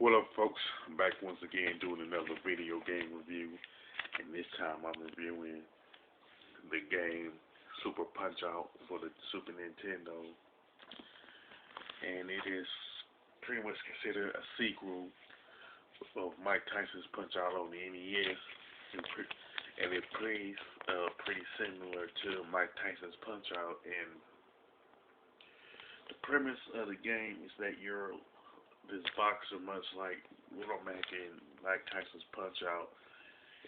What up, folks? I'm back once again doing another video game review, and this time I'm reviewing the game Super Punch Out for the Super Nintendo, and it is pretty much considered a sequel of Mike Tyson's Punch Out on the NES, and it plays pretty similar to Mike Tyson's Punch Out. And the premise of the game is that you're this boxer, much like Little Mac and Mike Tyson's Punch Out,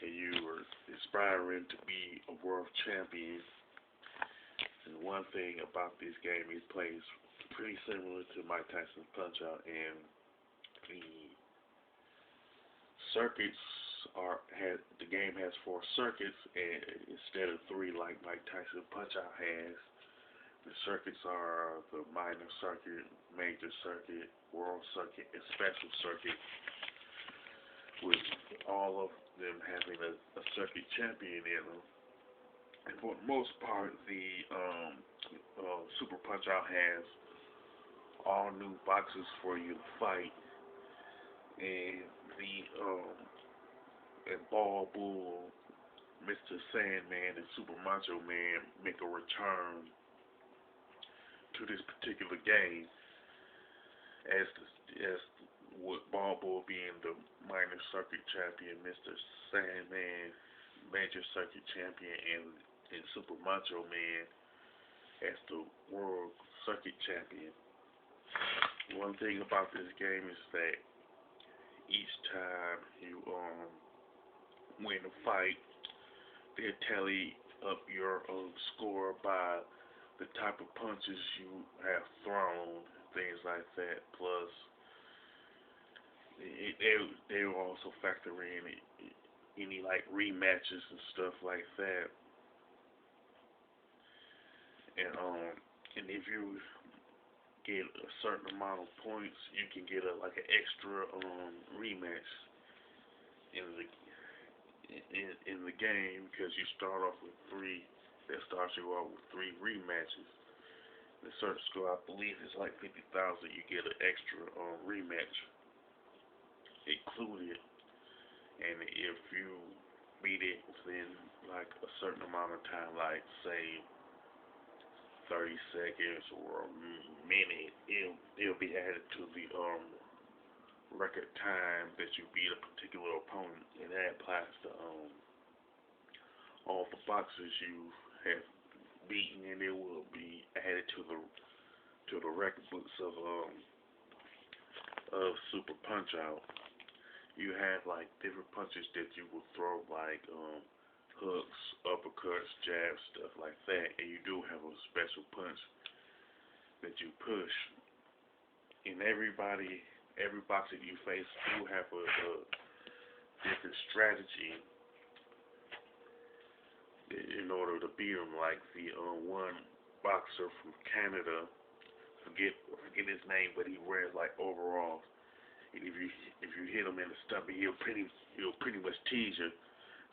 and you are aspiring to be a world champion. And one thing about this game, it plays pretty similar to Mike Tyson's Punch Out, and the circuits the game has 4 circuits, and instead of 3 like Mike Tyson's Punch Out has. The circuits are the minor circuit, major circuit, world circuit, and special circuit, with all of them having a circuit champion in them. And for the most part, the Super Punch Out has all new boxes for you to fight, and and Ball Bull, Mr. Sandman, and Super Macho Man make a return to this particular game, as with Ball Bull being the minor circuit champion, Mr. Sandman major circuit champion, and Super Macho Man as the world circuit champion. One thing about this game is that each time you win a fight, they tally up your score by the type of punches you have thrown, things like that. Plus, they will also factor in any like rematches and stuff like that. And if you get a certain amount of points, you can get an extra rematch in the game, because you start off with 3. That starts you off with 3 rematches. The search score, I believe, is like 50,000. You get an extra rematch included, and if you beat it within like a certain amount of time, like say 30 seconds or a minute, it'll be added to the record time that you beat a particular opponent, and that applies to all the boxes you have beaten, and it will be added to the record books of Super Punch Out. You have like different punches that you will throw, like hooks, uppercuts, jabs, stuff like that, and you do have a special punch that you push. And every box that you face do have a different strategy in order to beat him. Like the one boxer from Canada, forget his name, but he wears like overalls. And if you hit him in the stomach, he'll pretty much tease you.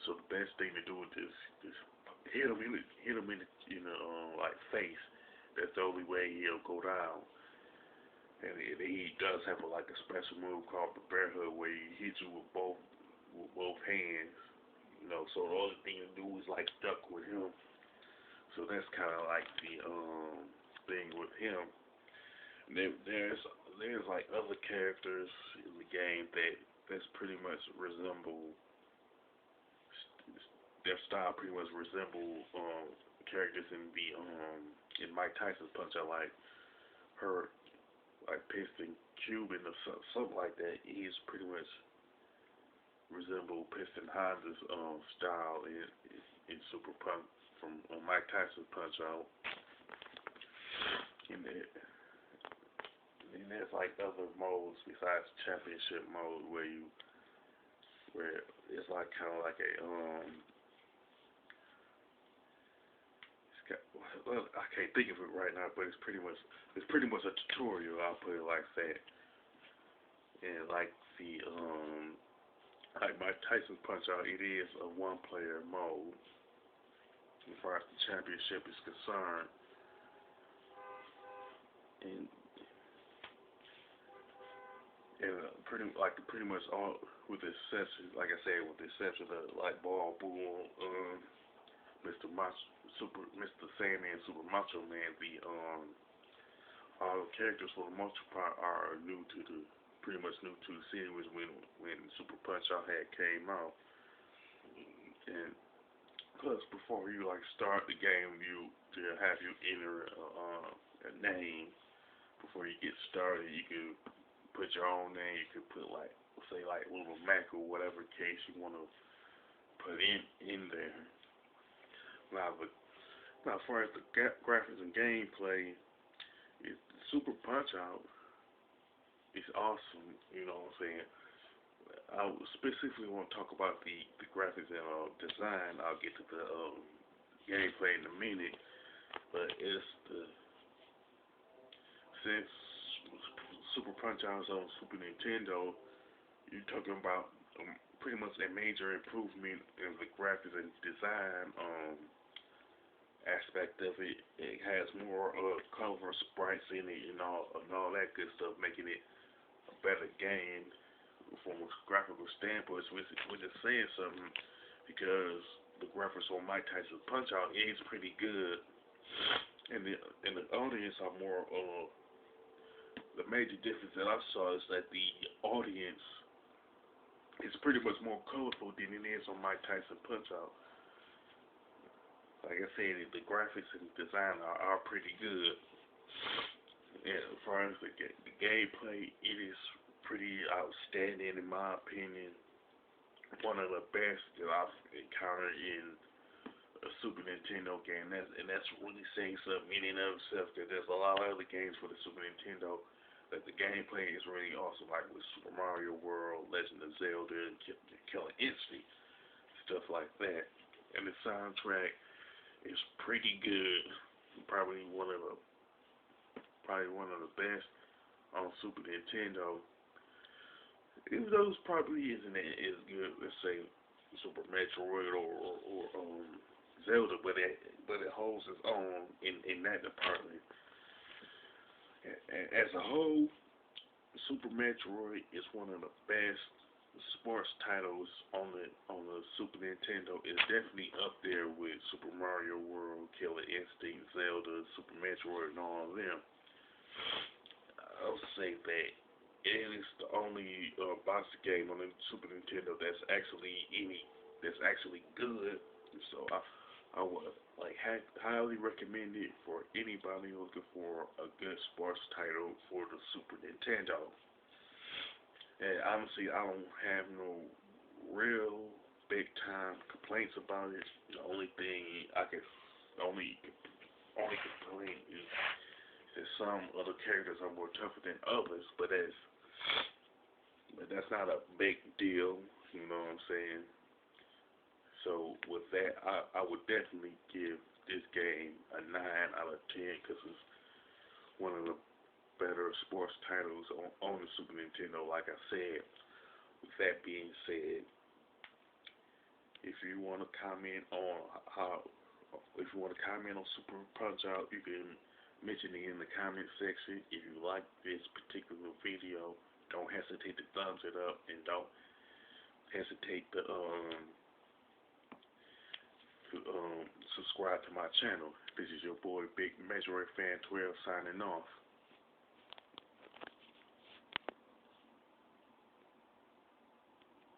So the best thing to do is just hit him in the like face. That's the only way he'll go down. And he does have a special move called the bear hug, where he hits you with both hands. So the only thing to do is like duck with him. So that's kind of like the thing with him. There's like other characters in the game that's pretty much resemble their style pretty much resemble characters in in Mike Tyson's Punch Out, like Piston Cuban or something like that. He's pretty much resemble Piston Honda's style in Super Punch from Mike Tyson's Punch Out. And there's like other modes besides championship mode, where it's like kind of like a well, I can't think of it right now, but it's pretty much a tutorial. I'll put it like that. And like like Mike Tyson's Punch Out, it is a 1-player mode as far as the championship is concerned. And and pretty much all, with the exception, like I said, with the exception of like Ball Bull, Mr. Sandman, Super Macho Man, the all the characters for the most part are pretty much new to the series when Super Punch Out had came out. And plus, before you like start the game, to have you enter a name before you get started. You can put your own name. You could put like say like Little Mac or whatever case you want to put in there. Now, as far as the graphics and gameplay, Super Punch Out is awesome. You know what I'm saying? I specifically want to talk about the graphics and design. I'll get to the gameplay in a minute, but it's since Super Punch Out is on Super Nintendo, you're talking about pretty much a major improvement in the graphics and design aspect of it. It has more color sprites in it and all that good stuff, making it a better game from a graphical standpoint, which is saying something because the graphics on Mike Tyson's Punch Out is pretty good, and the audience are more. The major difference that I saw is that the audience is pretty much more colorful than it is on Mike Tyson Punch Out. Like I said, the graphics and design are pretty good. And as far as the gameplay, it is pretty outstanding in my opinion. One of the best that I've encountered in a Super Nintendo game. That's really saying something in and of itself, because there's a lot of other games for the Super Nintendo that the gameplay is really awesome, like with Super Mario World, Legend of Zelda, and Killer Instinct, stuff like that. And the soundtrack is pretty good. Probably one of the best on Super Nintendo. Even though it probably isn't as good, let's say Super Metroid or Zelda, but it holds its own in that department. As a whole, Super Metroid is one of the best sports titles on the Super Nintendo. It's definitely up there with Super Mario World, Killer Instinct, Zelda, Super Metroid, and all of them. I'll say that it is the only boxing game on the Super Nintendo that's actually good. So I would highly recommend it for anybody looking for a good sports title for the Super Nintendo. And honestly, I don't have no real big time complaints about it. The only thing only complaint is that some other characters are more tougher than others, but that's not a big deal. You know what I'm saying? So with that, I would definitely give this game a 9 out of 10 because it's one of the better sports titles on the Super Nintendo. Like I said, with that being said, if you want to comment on Super Punch Out, you can mention it in the comment section. If you like this particular video, don't hesitate to thumbs it up, and don't hesitate to subscribe to my channel. This is your boy Big Metroid Fan 12 signing off.